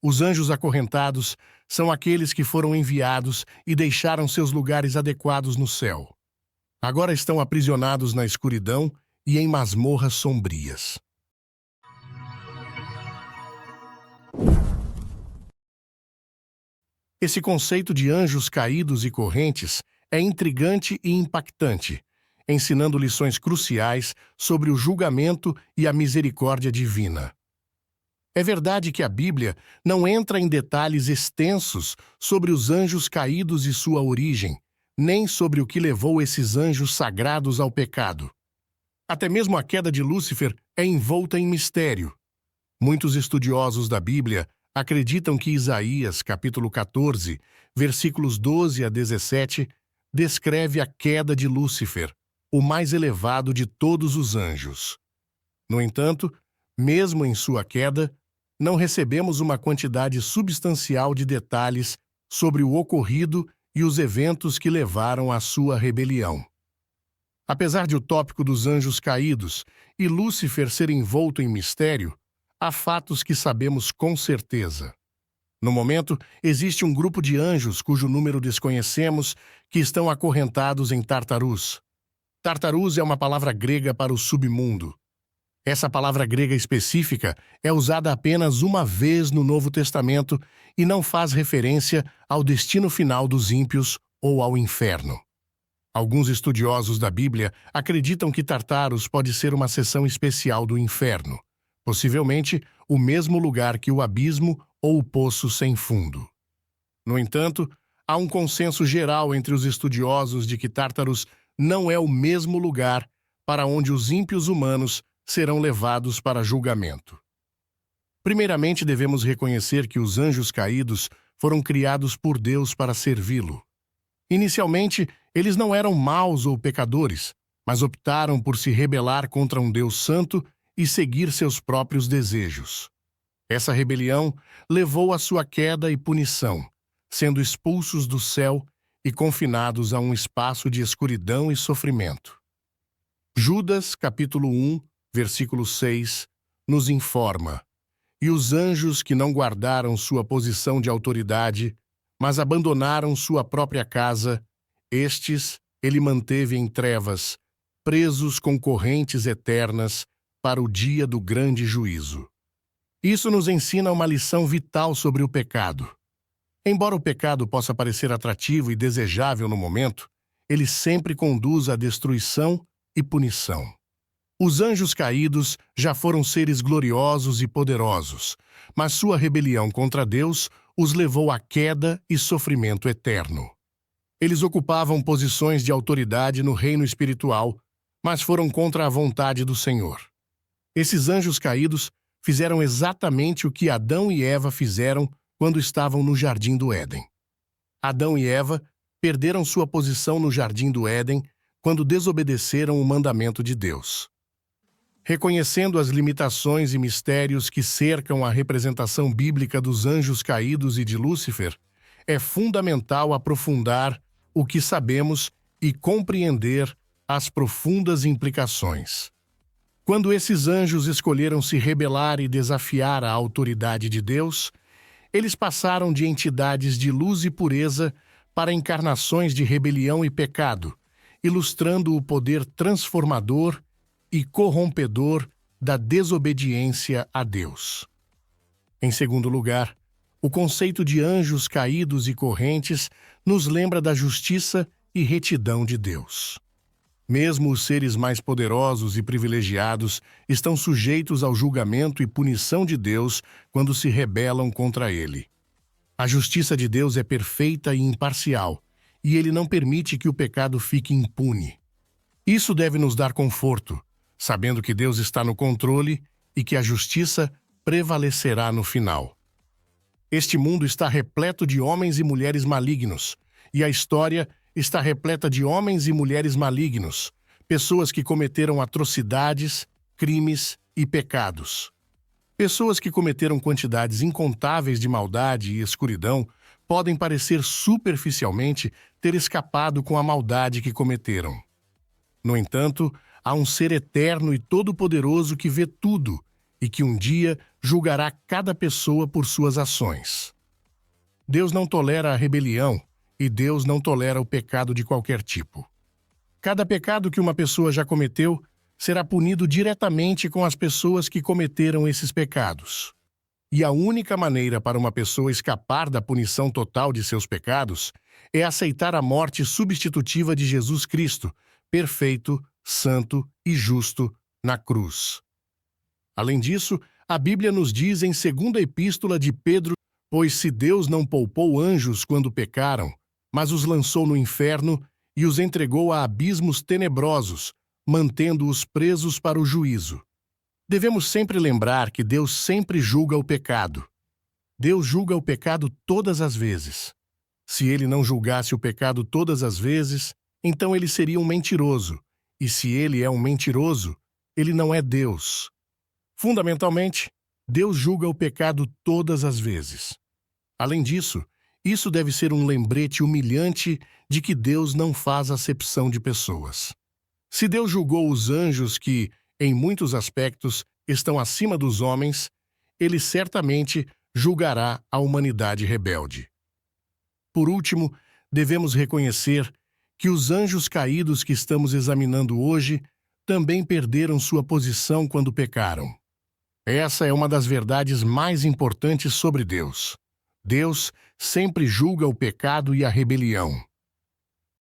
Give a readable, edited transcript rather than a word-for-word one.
Os anjos acorrentados são aqueles que foram enviados e deixaram seus lugares adequados no céu. Agora estão aprisionados na escuridão e em masmorras sombrias. Esse conceito de anjos caídos e correntes é intrigante e impactante, ensinando lições cruciais sobre o julgamento e a misericórdia divina. É verdade que a Bíblia não entra em detalhes extensos sobre os anjos caídos e sua origem, nem sobre o que levou esses anjos sagrados ao pecado. Até mesmo a queda de Lúcifer é envolta em mistério. Muitos estudiosos da Bíblia acreditam que Isaías, capítulo 14, versículos 12 a 17, descreve a queda de Lúcifer, o mais elevado de todos os anjos. No entanto, mesmo em sua queda, não recebemos uma quantidade substancial de detalhes sobre o ocorrido e os eventos que levaram à sua rebelião. Apesar de o tópico dos anjos caídos e Lúcifer ser envolto em mistério, há fatos que sabemos com certeza. No momento, existe um grupo de anjos cujo número desconhecemos que estão acorrentados em Tartarus. Tartarus é uma palavra grega para o submundo. Essa palavra grega específica é usada apenas uma vez no Novo Testamento e não faz referência ao destino final dos ímpios ou ao inferno. Alguns estudiosos da Bíblia acreditam que Tartarus pode ser uma seção especial do inferno, possivelmente o mesmo lugar que o abismo ou o poço sem fundo. No entanto, há um consenso geral entre os estudiosos de que Tartarus não é o mesmo lugar para onde os ímpios humanos serão levados para julgamento. Primeiramente, devemos reconhecer que os anjos caídos foram criados por Deus para servi-lo. Inicialmente, eles não eram maus ou pecadores, mas optaram por se rebelar contra um Deus santo e seguir seus próprios desejos. Essa rebelião levou à sua queda e punição, sendo expulsos do céu e confinados a um espaço de escuridão e sofrimento. Judas, capítulo 1, versículo 6, nos informa: "E os anjos que não guardaram sua posição de autoridade, mas abandonaram sua própria casa, estes ele manteve em trevas, presos com correntes eternas, para o dia do grande juízo." Isso nos ensina uma lição vital sobre o pecado. Embora o pecado possa parecer atrativo e desejável no momento, ele sempre conduz à destruição e punição. Os anjos caídos já foram seres gloriosos e poderosos, mas sua rebelião contra Deus os levou à queda e sofrimento eterno. Eles ocupavam posições de autoridade no reino espiritual, mas foram contra a vontade do Senhor. Esses anjos caídos fizeram exatamente o que Adão e Eva fizeram quando estavam no Jardim do Éden. Adão e Eva perderam sua posição no Jardim do Éden quando desobedeceram o mandamento de Deus. Reconhecendo as limitações e mistérios que cercam a representação bíblica dos anjos caídos e de Lúcifer, é fundamental aprofundar o que sabemos e compreender as profundas implicações. Quando esses anjos escolheram se rebelar e desafiar a autoridade de Deus, eles passaram de entidades de luz e pureza para encarnações de rebelião e pecado, ilustrando o poder transformador e corrompedor da desobediência a Deus. Em segundo lugar, o conceito de anjos caídos e correntes nos lembra da justiça e retidão de Deus. Mesmo os seres mais poderosos e privilegiados estão sujeitos ao julgamento e punição de Deus quando se rebelam contra ele. A justiça de Deus é perfeita e imparcial, e ele não permite que o pecado fique impune. Isso deve nos dar conforto, sabendo que Deus está no controle e que a justiça prevalecerá no final. Este mundo está repleto de homens e mulheres malignos, e a história está repleta de homens e mulheres malignos, pessoas que cometeram atrocidades, crimes e pecados. Pessoas que cometeram quantidades incontáveis de maldade e escuridão podem parecer superficialmente ter escapado com a maldade que cometeram. No entanto, há um ser eterno e todo-poderoso que vê tudo e que um dia julgará cada pessoa por suas ações. Deus não tolera a rebelião e Deus não tolera o pecado de qualquer tipo. Cada pecado que uma pessoa já cometeu será punido diretamente com as pessoas que cometeram esses pecados. E a única maneira para uma pessoa escapar da punição total de seus pecados é aceitar a morte substitutiva de Jesus Cristo, perfeito, santo e justo, na cruz. Além disso, a Bíblia nos diz em 2ª Epístola de Pedro: pois se Deus não poupou anjos quando pecaram, mas os lançou no inferno e os entregou a abismos tenebrosos, mantendo-os presos para o juízo. Devemos sempre lembrar que Deus sempre julga o pecado. Deus julga o pecado todas as vezes. Se ele não julgasse o pecado todas as vezes, então ele seria um mentiroso. E se ele é um mentiroso, ele não é Deus. Fundamentalmente, Deus julga o pecado todas as vezes. Além disso, isso deve ser um lembrete humilhante de que Deus não faz acepção de pessoas. Se Deus julgou os anjos que, em muitos aspectos, estão acima dos homens, ele certamente julgará a humanidade rebelde. Por último, devemos reconhecer que os anjos caídos que estamos examinando hoje também perderam sua posição quando pecaram. Essa é uma das verdades mais importantes sobre Deus. Deus sempre julga o pecado e a rebelião.